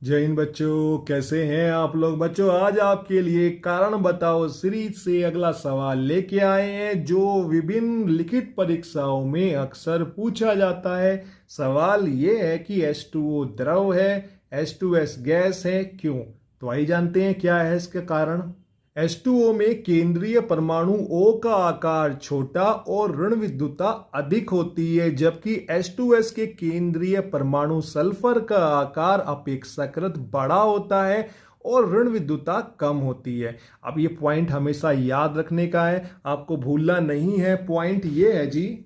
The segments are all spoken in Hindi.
जय हिंद बच्चों, कैसे हैं आप लोग। बच्चों, आज आपके लिए कारण बताओ सीरीज से अगला सवाल लेके आए हैं जो विभिन्न लिखित परीक्षाओं में अक्सर पूछा जाता है। सवाल ये है कि H2O द्रव है, H2S गैस है, क्यों। तो आइए जानते हैं क्या है इसका कारण। H2O में केंद्रीय परमाणु O का आकार छोटा और ऋण विद्युतता अधिक होती है, जबकि H2S के केंद्रीय परमाणु सल्फर का आकार अपेक्षाकृत बड़ा होता है और ऋण विद्युतता कम होती है। अब ये पॉइंट हमेशा याद रखने का है, आपको भूलना नहीं है। पॉइंट ये है जी,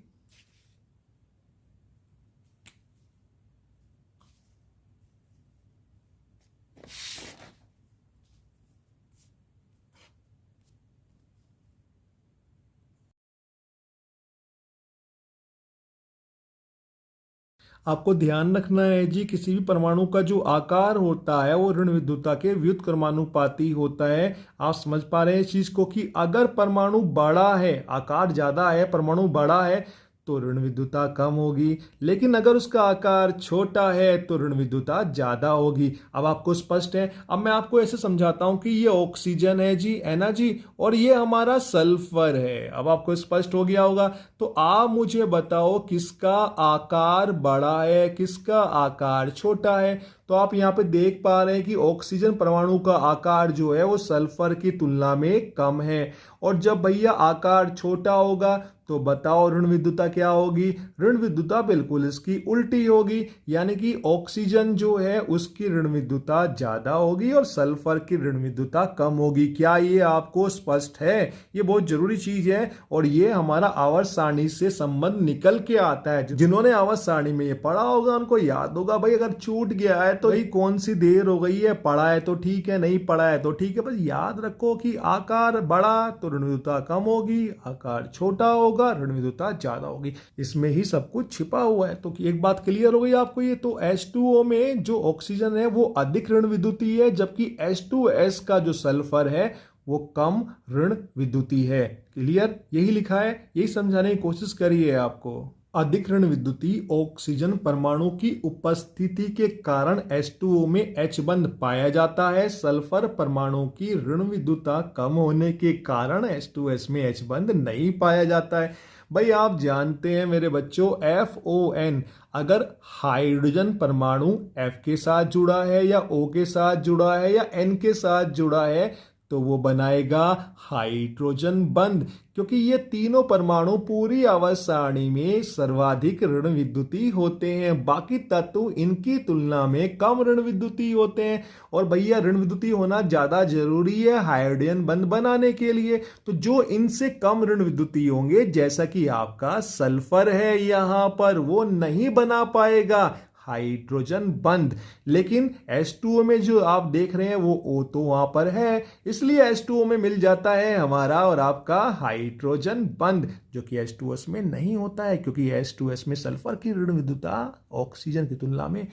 आपको ध्यान रखना है जी, किसी भी परमाणु का जो आकार होता है वो ऋण विद्युतता के व्युत्क्रमानुपाती होता है। आप समझ पा रहे हैं इस चीज को कि अगर परमाणु बड़ा है, आकार ज्यादा है, परमाणु बड़ा है तो ऋण विद्युतता कम होगी, लेकिन अगर उसका आकार छोटा है तो ऋण विद्युतता ज्यादा होगी। अब आपको स्पष्ट है। अब मैं आपको ऐसे समझाता हूं कि ये ऑक्सीजन है जी, है ना जी, और ये हमारा सल्फर है। अब आपको स्पष्ट हो गया होगा। तो आप मुझे बताओ किसका आकार बड़ा है, किसका आकार छोटा है। तो आप यहाँ पे देख पा रहे हैं कि ऑक्सीजन परमाणु का आकार जो है वो सल्फर की तुलना में कम है। और जब भैया आकार छोटा होगा तो बताओ ऋण विद्युतता क्या होगी। ऋण विद्युतता बिल्कुल इसकी उल्टी होगी, यानी कि ऑक्सीजन जो है उसकी ऋण विद्युतता ज्यादा होगी और सल्फर की ऋण विद्युतता कम होगी। क्या ये आपको स्पष्ट है। ये बहुत जरूरी चीज है और ये हमारा आवर्त सारणी से संबंध निकल के आता है। जिन्होंने आवर्त सारणी में ये पढ़ा होगा उनको याद होगा। भाई अगर छूट गया है तो ये कौन सी देर हो गई है, पढ़ा है तो ठीक है, नहीं पढ़ा है तो ठीक है, बस याद रखो कि आकार बड़ा तो ऋण विद्युतता कम होगी, आकार छोटा होगा ऋण विद्युतता ज्यादा होगी। इसमें ही सब कुछ छिपा हुआ है। तो एक बात क्लियर हो गई आपको। ये तो H2O में जो ऑक्सीजन है वो अधिक ऋण विद्युती है, जबकि H2S का जो सल्फर है वो कम ऋण विद्युती है। क्लियर, यही लिखा है, यही समझाने की कोशिश करिए आपको। अधिक ऋण विद्युती ऑक्सीजन परमाणु की उपस्थिति के कारण H2O में H बंध पाया जाता है। सल्फर परमाणु की ऋण विद्युतता कम होने के कारण H2S में H बंध नहीं पाया जाता है। भाई आप जानते हैं मेरे बच्चों, FON अगर हाइड्रोजन परमाणु F के साथ जुड़ा है या O के साथ जुड़ा है या N के साथ जुड़ा है तो वो बनाएगा हाइड्रोजन बंध, क्योंकि ये तीनों परमाणु पूरी आवर्त सारणी में सर्वाधिक ऋण विद्युती होते हैं। बाकी तत्व इनकी तुलना में कम ऋण विद्युती होते हैं। और भैया ऋण विद्युती होना ज्यादा जरूरी है हाइड्रोजन बंध बनाने के लिए। तो जो इनसे कम ऋण विद्युती होंगे, जैसा कि आपका सल्फर है यहां पर, वो नहीं बना पाएगा हाइड्रोजन बंध। लेकिन H2O में जो आप देख रहे हैं वो O तो वहां पर है, इसलिए H2O में मिल जाता है हमारा और आपका हाइड्रोजन बंध, जो कि H2S में नहीं होता है, क्योंकि H2S में सल्फर की ऋण विद्युतता ऑक्सीजन की तुलना में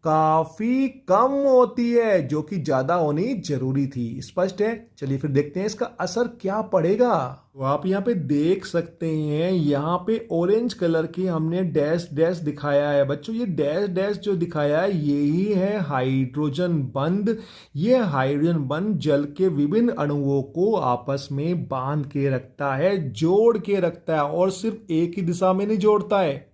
काफी कम होती है, जो कि ज्यादा होनी जरूरी थी। स्पष्ट है। चलिए फिर देखते हैं इसका असर क्या पड़ेगा। तो आप यहाँ पे देख सकते हैं, यहाँ पे ऑरेंज कलर की हमने डैश डैश दिखाया है। बच्चों ये डैश डैश जो दिखाया है यही है हाइड्रोजन बंध। ये हाइड्रोजन बंध जल के विभिन्न अणुओं को आपस में बांध के रखता है, जोड़ के रखता है, और सिर्फ एक ही दिशा में नहीं जोड़ता है,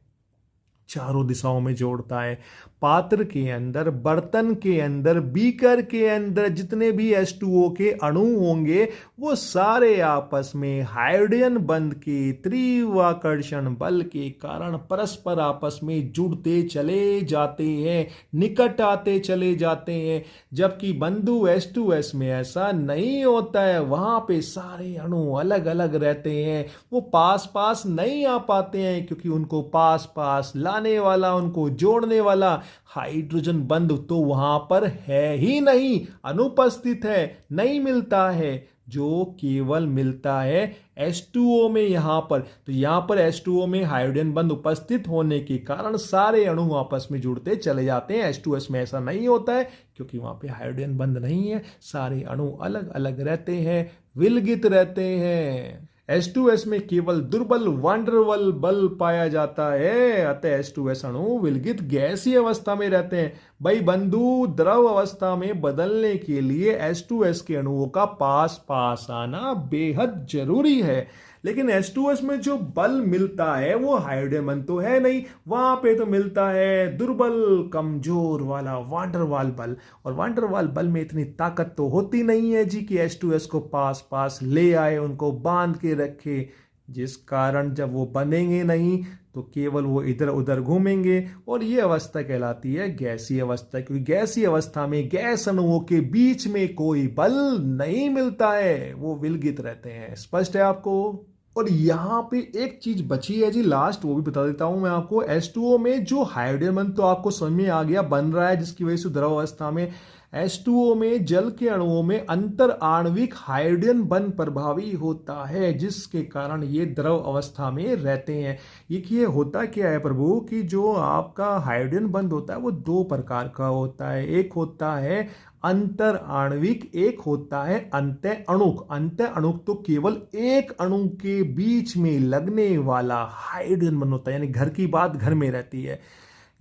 चारों दिशाओं में जोड़ता है। पात्र के अंदर, बर्तन के अंदर, बीकर के अंदर जितने भी H2O के अणु होंगे वो सारे आपस में हाइड्रोजन बंध के त्रिवाकर्षण बल के कारण परस्पर आपस में जुड़ते चले जाते हैं, निकट आते चले जाते हैं। जबकि बंधु H2S में ऐसा नहीं होता है, वहां पे सारे अणु अलग अलग रहते हैं, वो पास पास नहीं आ पाते हैं, क्योंकि उनको पास पास लाने वाला, उनको जोड़ने वाला हाइड्रोजन बंध तो वहां पर है ही नहीं, अनुपस्थित है, नहीं मिलता है, जो केवल मिलता है H2O में यहां पर। तो यहां पर H2O में हाइड्रोजन बंध उपस्थित होने के कारण सारे अणु आपस में जुड़ते चले जाते हैं। H2S में ऐसा नहीं होता है, क्योंकि वहां पे हाइड्रोजन बंध नहीं है, सारे अणु अलग अलग रहते हैं, विलगित रहते हैं। H2S में केवल दुर्बल वांडरवल बल पाया जाता है, अतः H2S अणु विलगित गैसीय अवस्था में रहते हैं। भाई बंधु, द्रव अवस्था में बदलने के लिए H2S के अणुओं का पास पास आना बेहद जरूरी है। लेकिन H2S में जो बल मिलता है वो हाइड्रोजन बंध तो है नहीं, वहां पे तो मिलता है दुर्बल कमजोर वाला वांडरवाल बल। और वांडरवाल बल में इतनी ताकत तो होती नहीं है जी कि H2S को पास पास ले आए, उनको बांध के रखे, जिस कारण जब वो बनेंगे नहीं तो केवल वो इधर उधर घूमेंगे। और ये अवस्था कहलाती है गैसीय अवस्था, क्योंकि गैसीय अवस्था में गैस अणुओं के बीच में कोई बल नहीं मिलता है, वो विलगित रहते हैं। स्पष्ट है आपको? और यहां पे एक चीज बची है जी लास्ट, वो भी बता देता हूं मैं आपको। H2O में जो हाइड्रोजन बंध तो आपको समझ में आ गया बन रहा है, जिसकी वजह से द्रव अवस्था में H2O में जल के अणुओं में अंतर आणविक हाइड्रोजन बंध प्रभावी होता है, जिसके कारण ये द्रव अवस्था में रहते हैं। ये होता क्या है प्रभु कि जो आपका हाइड्रोजन बंध होता है वो दो प्रकार का होता है। एक होता है अंतर आणविक, एक होता है अंतः अणुक। अंतः अणुक तो केवल एक अणु के बीच में लगने वाला हाइड्रोजन बंध होता है, यानी घर की बात घर में रहती है।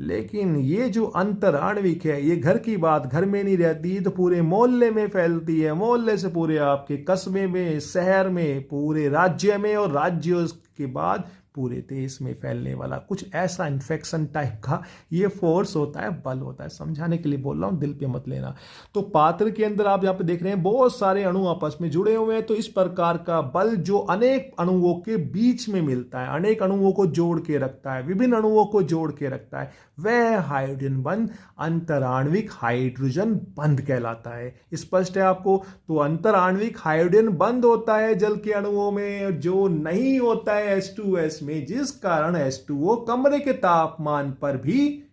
लेकिन ये जो अंतर आणविक है, ये घर की बात घर में नहीं रहती, तो पूरे मोहल्ले में फैलती है, मोहल्ले से पूरे आपके कस्बे में, शहर में, पूरे राज्य में, और राज्यों के बाद पूरे देश में फैलने वाला कुछ ऐसा इन्फेक्शन टाइप का ये फोर्स होता है, बल होता है। समझाने के लिए बोल रहा हूं, दिल पे मत लेना। तो पात्र के अंदर आप यहाँ पे देख रहे हैं बहुत सारे अणु आपस में जुड़े हुए हैं, तो इस प्रकार का बल जो अनेक अणुओं के बीच में मिलता है, अनेक अणुओं को जोड़ के रखता है, विभिन्न अणुओं को जोड़ के रखता है, वह हाइड्रोजन बंध अंतराण्विक हाइड्रोजन बंध कहलाता है। स्पष्ट है आपको? तो अंतराण्विक हाइड्रोजन बंध होता है जल के अणुओं में, जो नहीं होता है H2S में, जिस कारण H2O कमरे के तापमान पर भी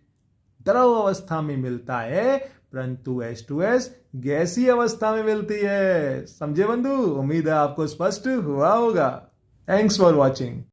द्रव अवस्था में मिलता है, परंतु H2S गैसीय अवस्था में मिलती है। समझे बंधु? उम्मीद है आपको स्पष्ट हुआ होगा। Thanks for watching.